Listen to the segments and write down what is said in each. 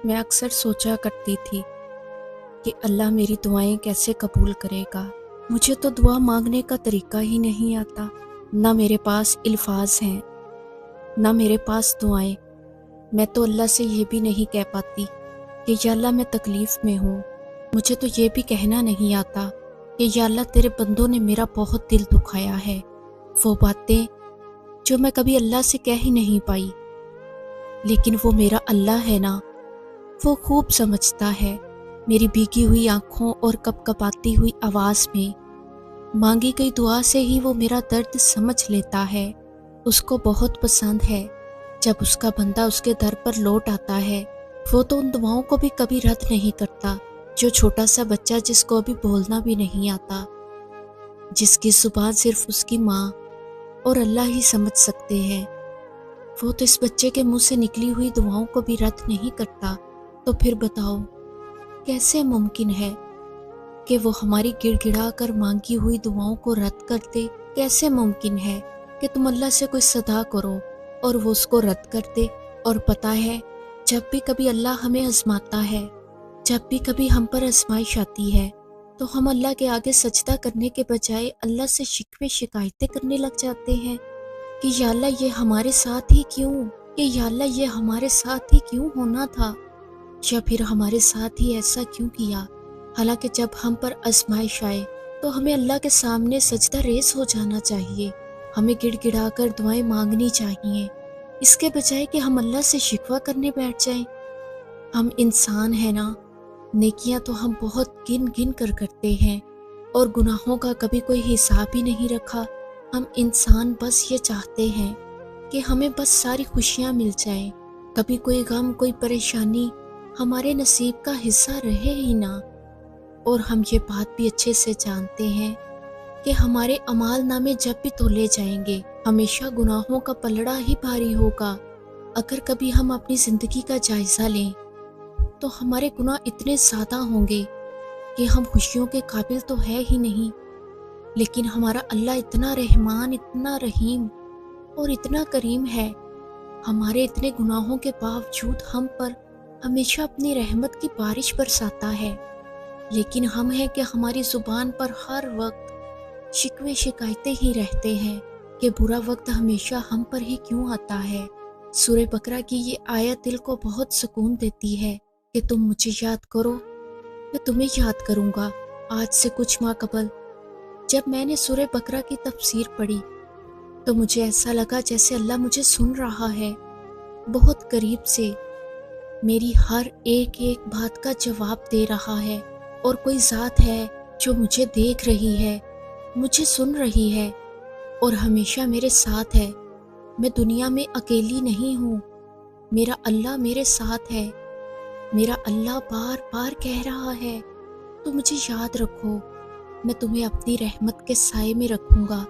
میں اکثر سوچا کرتی تھی کہ اللہ میری دعائیں کیسے قبول کرے گا۔ مجھے تو دعا مانگنے کا طریقہ ہی نہیں آتا، نہ میرے پاس الفاظ ہیں، نہ میرے پاس دعائیں۔ میں تو اللہ سے یہ بھی نہیں کہہ پاتی کہ یا اللہ میں تکلیف میں ہوں۔ مجھے تو یہ بھی کہنا نہیں آتا کہ یا اللہ تیرے بندوں نے میرا بہت دل دکھایا ہے۔ وہ باتیں جو میں کبھی اللہ سے کہہ ہی نہیں پائی، لیکن وہ میرا اللہ ہے نا، وہ خوب سمجھتا ہے۔ میری بھیگی ہوئی آنکھوں اور کپ کپاتی ہوئی آواز میں مانگی گئی دعا سے ہی وہ میرا درد سمجھ لیتا ہے۔ اس کو بہت پسند ہے جب اس کا بندہ اس کے در پر لوٹ آتا ہے۔ وہ تو ان دعاؤں کو بھی کبھی رد نہیں کرتا۔ جو چھوٹا سا بچہ جس کو ابھی بولنا بھی نہیں آتا، جس کی زبان صرف اس کی ماں اور اللہ ہی سمجھ سکتے ہیں، وہ تو اس بچے کے منہ سے نکلی ہوئی دعاؤں کو بھی رد نہیں کرتا۔ تو پھر بتاؤ کیسے ممکن ہے کہ وہ ہماری گڑ گڑا کر مانگی ہوئی دعاؤں کو رد کر دے؟ کیسے ممکن ہے کہ تم اللہ سے کوئی صدا کرو اور وہ اس کو رد کر دے؟ اور پتہ ہے، جب بھی کبھی اللہ ہمیں آزماتا ہے، جب بھی کبھی ہم پر آزمائش آتی ہے، تو ہم اللہ کے آگے سجدہ کرنے کے بجائے اللہ سے شکوے شکایتیں کرنے لگ جاتے ہیں کہ یا اللہ یہ ہمارے ساتھ ہی کیوں، کہ یا اللہ یہ ہمارے ساتھ ہی کیوں ہونا تھا، یا پھر ہمارے ساتھ ہی ایسا کیوں کیا۔ حالانکہ جب ہم پر آزمائش آئے تو ہمیں اللہ کے سامنے سجدہ ریز ہو جانا چاہیے، ہمیں گڑ گڑا کر دعائیں مانگنی چاہیے، اس کے بجائے کہ ہم اللہ سے شکوہ کرنے بیٹھ جائیں۔ ہم انسان ہیں نا، نیکیاں تو ہم بہت گن گن کر کرتے ہیں اور گناہوں کا کبھی کوئی حساب ہی نہیں رکھا۔ ہم انسان بس یہ چاہتے ہیں کہ ہمیں بس ساری خوشیاں مل جائیں، کبھی کوئی غم کوئی پریشانی ہمارے نصیب کا حصہ رہے ہی نہ۔ اور ہم یہ بات بھی اچھے سے جانتے ہیں کہ ہمارے اعمال نامے جب بھی تولے جائیں گے، ہمیشہ گناہوں کا پلڑا ہی بھاری ہوگا۔ اگر کبھی ہم اپنی زندگی کا جائزہ لیں تو ہمارے گناہ اتنے زیادہ ہوں گے کہ ہم خوشیوں کے قابل تو ہے ہی نہیں۔ لیکن ہمارا اللہ اتنا رحمان، اتنا رحیم اور اتنا کریم ہے، ہمارے اتنے گناہوں کے باوجود ہم پر ہمیشہ اپنی رحمت کی بارش برساتا ہے۔ لیکن ہم ہیں کہ ہماری زبان پر ہر وقت شکوے شکایتیں ہی رہتے ہیں کہ برا وقت ہمیشہ ہم پر ہی کیوں آتا ہے۔ سورہ بقرہ کی یہ آیت دل کو بہت سکون دیتی ہے کہ تم مجھے یاد کرو، میں تمہیں یاد کروں گا۔ آج سے کچھ ماہ قبل جب میں نے سورہ بقرہ کی تفسیر پڑھی تو مجھے ایسا لگا جیسے اللہ مجھے سن رہا ہے، بہت قریب سے میری ہر ایک ایک بات کا جواب دے رہا ہے، اور کوئی ذات ہے جو مجھے دیکھ رہی ہے، مجھے سن رہی ہے اور ہمیشہ میرے ساتھ ہے۔ میں دنیا میں اکیلی نہیں ہوں، میرا اللہ میرے ساتھ ہے۔ میرا اللہ بار بار کہہ رہا ہے تو مجھے یاد رکھو، میں تمہیں اپنی رحمت کے سائے میں رکھوں گا۔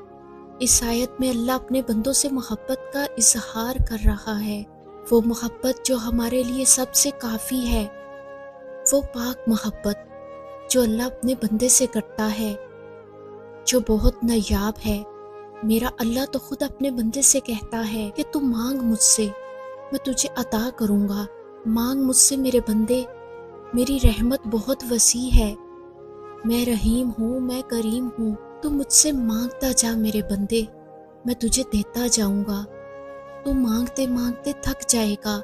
اس آیت میں اللہ اپنے بندوں سے محبت کا اظہار کر رہا ہے، وہ محبت جو ہمارے لیے سب سے کافی ہے، وہ پاک محبت جو اللہ اپنے بندے سے کرتا ہے، جو بہت نایاب ہے۔ میرا اللہ تو خود اپنے بندے سے کہتا ہے کہ تو مانگ مجھ سے، میں تجھے عطا کروں گا۔ مانگ مجھ سے میرے بندے، میری رحمت بہت وسیع ہے، میں رحیم ہوں، میں کریم ہوں۔ تو مجھ سے مانگتا جا میرے بندے، میں تجھے دیتا جاؤں گا۔ تو مانگتے مانگتے تھک جائے گا،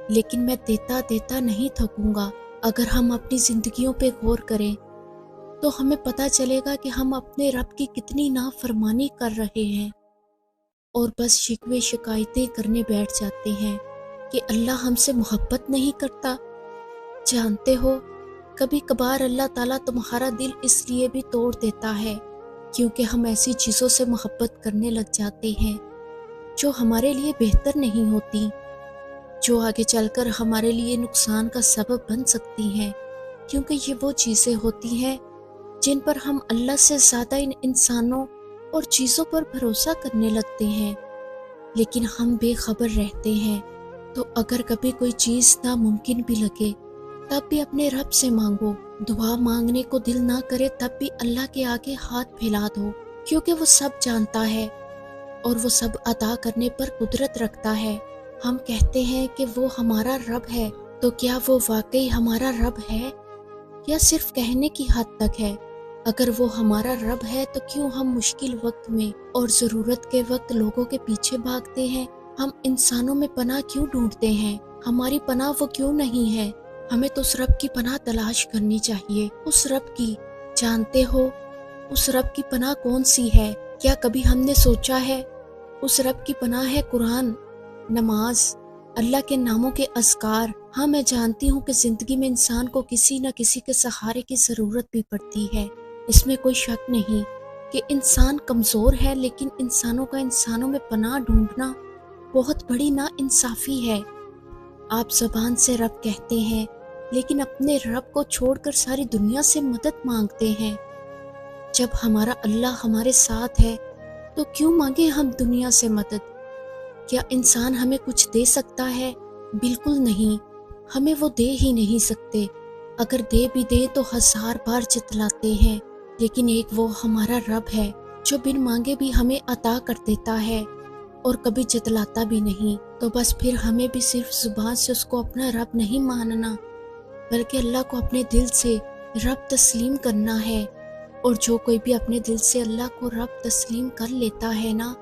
لیکن میں دیتا دیتا نہیں تھکوں گا۔ اگر ہم اپنی زندگیوں پہ غور کریں تو ہمیں پتہ چلے گا کہ ہم اپنے رب کی کتنی نافرمانی کر رہے ہیں اور بس شکوے شکایتیں کرنے بیٹھ جاتے ہیں کہ اللہ ہم سے محبت نہیں کرتا۔ جانتے ہو، کبھی کبھار اللہ تعالیٰ تمہارا دل اس لیے بھی توڑ دیتا ہے کیونکہ ہم ایسی چیزوں سے محبت کرنے لگ جاتے ہیں جو ہمارے لیے بہتر نہیں ہوتی، جو آگے چل کر ہمارے لیے نقصان کا سبب بن سکتی ہیں، کیونکہ یہ وہ چیزیں ہوتی ہیں جن پر ہم اللہ سے زیادہ ان انسانوں اور چیزوں پر بھروسہ کرنے لگتے ہیں، لیکن ہم بے خبر رہتے ہیں۔ تو اگر کبھی کوئی چیز ناممکن بھی لگے تب بھی اپنے رب سے مانگو۔ دعا مانگنے کو دل نہ کرے تب بھی اللہ کے آگے ہاتھ پھیلا دو، کیونکہ وہ سب جانتا ہے اور وہ سب عطا کرنے پر قدرت رکھتا ہے۔ ہم کہتے ہیں کہ وہ ہمارا رب ہے تو کیا وہ واقعی ہمارا رب ہے یا صرف کہنے کی حد تک ہے؟ اگر وہ ہمارا رب ہے تو کیوں ہم مشکل وقت میں اور ضرورت کے وقت لوگوں کے پیچھے بھاگتے ہیں؟ ہم انسانوں میں پناہ کیوں ڈھونڈتے ہیں؟ ہماری پناہ وہ کیوں نہیں ہے؟ ہمیں تو اس رب کی پناہ تلاش کرنی چاہیے، اس رب کی۔ جانتے ہو اس رب کی پناہ کون سی ہے؟ کیا کبھی ہم نے سوچا ہے؟ اس رب کی پناہ ہے قرآن، نماز، اللہ کے ناموں کے اذکار۔ ہاں، میں جانتی ہوں کہ زندگی میں انسان کو کسی نہ کسی کے سہارے کی ضرورت بھی پڑتی ہے، اس میں کوئی شک نہیں کہ انسان کمزور ہے، لیکن انسانوں کا انسانوں میں پناہ ڈھونڈنا بہت بڑی نا انصافی ہے۔ آپ زبان سے رب کہتے ہیں لیکن اپنے رب کو چھوڑ کر ساری دنیا سے مدد مانگتے ہیں۔ جب ہمارا اللہ ہمارے ساتھ ہے تو کیوں مانگے ہم دنیا سے مدد؟ کیا انسان ہمیں کچھ دے سکتا ہے؟ بالکل نہیں، ہمیں وہ دے ہی نہیں سکتے۔ اگر دے بھی دے تو 1000 بار جتلاتے ہیں، لیکن ایک وہ ہمارا رب ہے جو بن مانگے بھی ہمیں عطا کر دیتا ہے اور کبھی جتلاتا بھی نہیں۔ تو بس پھر ہمیں بھی صرف زبان سے اس کو اپنا رب نہیں ماننا، بلکہ اللہ کو اپنے دل سے رب تسلیم کرنا ہے۔ اور جو کوئی بھی اپنے دل سے اللہ کو رب تسلیم کر لیتا ہے نا،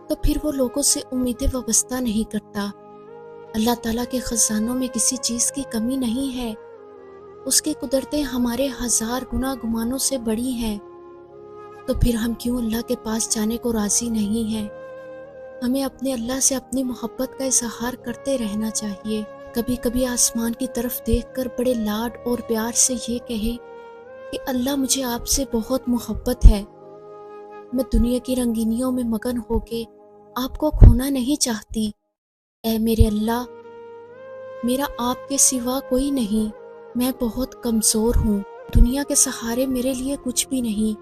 تو پھر وہ لوگوں سے امیدیں وابستہ نہیں کرتا۔ اللہ تعالیٰ کے خزانوں میں کسی چیز کی کمی نہیں ہے، اس کی قدرتیں ہمارے 1000 گنا گمانوں سے بڑی ہیں۔ تو پھر ہم کیوں اللہ کے پاس جانے کو راضی نہیں ہیں؟ ہمیں اپنے اللہ سے اپنی محبت کا اظہار کرتے رہنا چاہیے۔ کبھی کبھی آسمان کی طرف دیکھ کر بڑے لاڈ اور پیار سے یہ کہیں کہ اللہ، مجھے آپ سے بہت محبت ہے، میں دنیا کی رنگینیوں میں مگن ہو کے آپ کو کھونا نہیں چاہتی۔ اے میرے اللہ، میرا آپ کے سوا کوئی نہیں، میں بہت کمزور ہوں، دنیا کے سہارے میرے لیے کچھ بھی نہیں،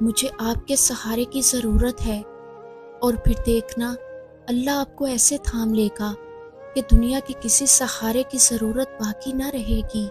مجھے آپ کے سہارے کی ضرورت ہے۔ اور پھر دیکھنا، اللہ آپ کو ایسے تھام لے گا کہ دنیا کے کسی سہارے کی ضرورت باقی نہ رہے گی۔